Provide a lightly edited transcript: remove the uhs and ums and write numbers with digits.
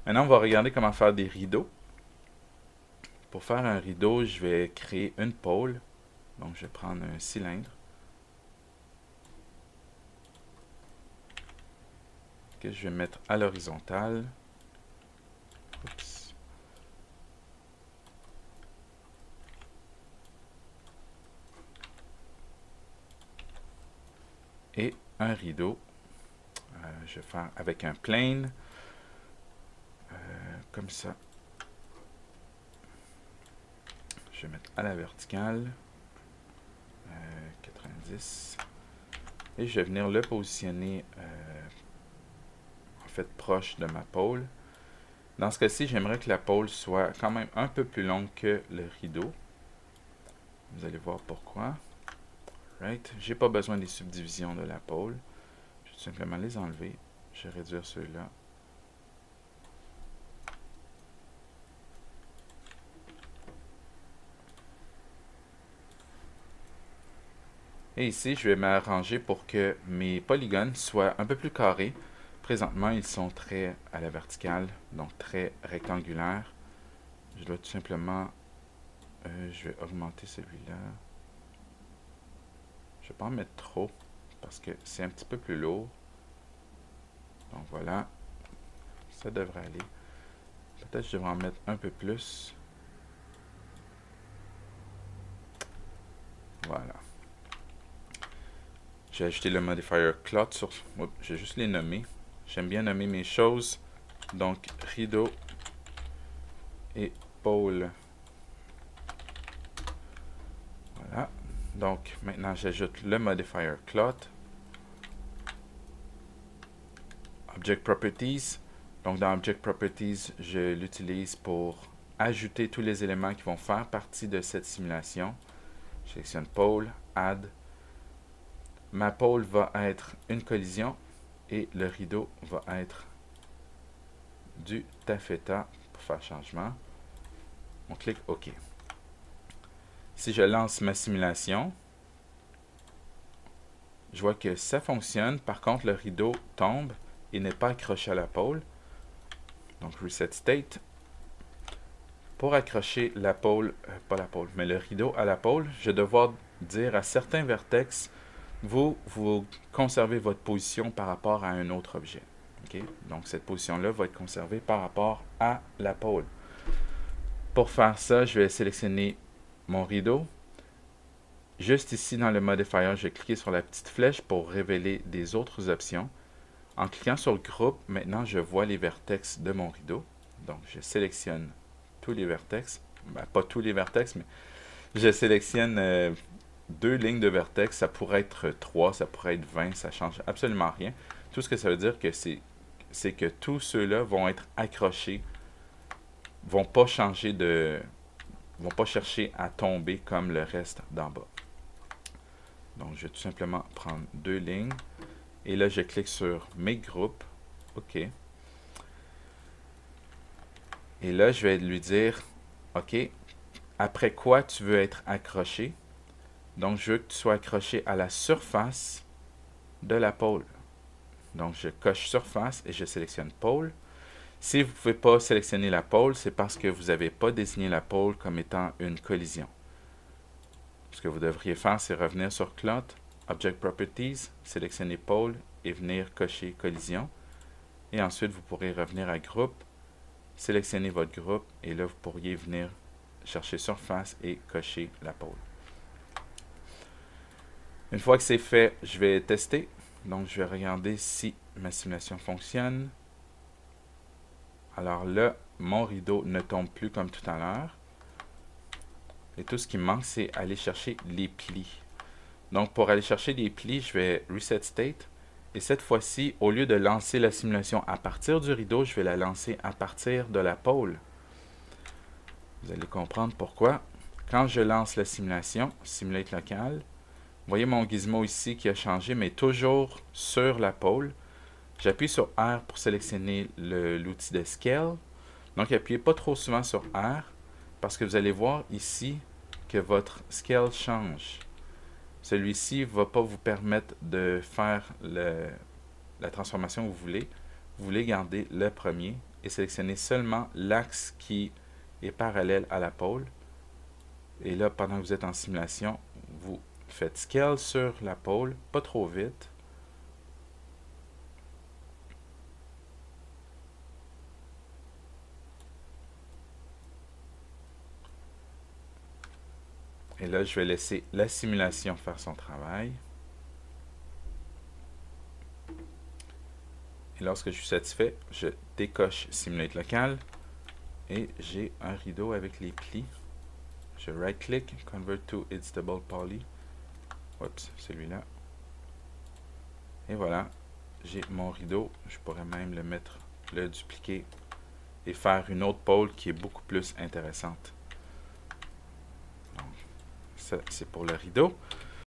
Maintenant, on va regarder comment faire des rideaux. Pour faire un rideau, je vais créer une pôle. Donc, je vais prendre un cylindre que je vais mettre à l'horizontale. Oups. Et un rideau. Je vais faire avec un plane. Comme ça. Je vais mettre à la verticale. 90. Et je vais venir le positionner en fait proche de ma pôle. Dans ce cas-ci, j'aimerais que la pôle soit quand même un peu plus longue que le rideau. Vous allez voir pourquoi. Right. J'ai pas besoin des subdivisions de la pôle. Je vais tout simplement les enlever. Je vais réduire ceux-là. Et ici, je vais m'arranger pour que mes polygones soient un peu plus carrés. Présentement, ils sont très à la verticale, donc très rectangulaires. Je dois tout simplement... je vais augmenter celui-là. Je ne vais pas en mettre trop, parce que c'est un petit peu plus lourd. Donc voilà, ça devrait aller. Peut-être que je devrais en mettre un peu plus. Voilà. J'ai ajouté le modifier cloth sur... Je vais juste les nommer. J'aime bien nommer mes choses. Donc, rideau et pôle. Voilà. Donc, maintenant, j'ajoute le modifier cloth. Object Properties. Donc, dans Object Properties, je l'utilise pour ajouter tous les éléments qui vont faire partie de cette simulation. Je sélectionne pôle, add. Ma pôle va être une collision et le rideau va être du taffeta pour faire changement. On clique OK. Si je lance ma simulation, je vois que ça fonctionne. Par contre, le rideau tombe et n'est pas accroché à la pôle. Donc, Reset State. Pour accrocher la pôle, pas la pôle, mais le rideau à la pôle, je vais devoir dire à certains vertex, vous conservez votre position par rapport à un autre objet. Okay? Donc, cette position-là va être conservée par rapport à la pôle. Pour faire ça, je vais sélectionner mon rideau. Juste ici, dans le modifier, je vais cliquer sur la petite flèche pour révéler des autres options. En cliquant sur le groupe, maintenant, je vois les vertex de mon rideau. Donc, je sélectionne tous les vertex. Ben, pas tous les vertex, mais je sélectionne deux lignes de vertex. Ça pourrait être 3, ça pourrait être 20, ça change absolument rien. Tout ce que ça veut dire, c'est que tous ceux-là vont être accrochés, vont pas changer de... vont pas chercher à tomber comme le reste d'en bas. Donc, je vais tout simplement prendre deux lignes. Et là, je clique sur mes groupes. OK. Et là, je vais lui dire, OK, après quoi tu veux être accroché? Donc, je veux que tu sois accroché à la surface de la pôle. Donc, je coche surface et je sélectionne pôle. Si vous ne pouvez pas sélectionner la pôle, c'est parce que vous n'avez pas désigné la pôle comme étant une collision. Ce que vous devriez faire, c'est revenir sur Cloth, Object Properties, sélectionner pôle et venir cocher collision. Et ensuite, vous pourrez revenir à groupe, sélectionner votre groupe et là, vous pourriez venir chercher surface et cocher la pôle. Une fois que c'est fait, je vais tester. Donc, je vais regarder si ma simulation fonctionne. Alors là, mon rideau ne tombe plus comme tout à l'heure. Et tout ce qui me manque, c'est aller chercher les plis. Donc, pour aller chercher les plis, je vais Reset State. Et cette fois-ci, au lieu de lancer la simulation à partir du rideau, je vais la lancer à partir de la pôle. Vous allez comprendre pourquoi. Quand je lance la simulation, Simulate Local, vous voyez mon gizmo ici qui a changé, mais toujours sur la pôle. J'appuie sur R pour sélectionner l'outil de Scale. Donc, appuyez pas trop souvent sur R, parce que vous allez voir ici que votre Scale change. Celui-ci ne va pas vous permettre de faire la transformation que vous voulez. Vous voulez garder le premier. et sélectionnez seulement l'axe qui est parallèle à la pôle. Et là, pendant que vous êtes en simulation, vous faites Scale sur la pôle, pas trop vite. Et là, je vais laisser la simulation faire son travail. Et lorsque je suis satisfait, je décoche Simulate Local et j'ai un rideau avec les plis. Je right-click, Convert to Editable Poly. Oups, celui-là. Et voilà, j'ai mon rideau. Je pourrais même le dupliquer et faire une autre pôle qui est beaucoup plus intéressante. Donc, ça, c'est pour le rideau.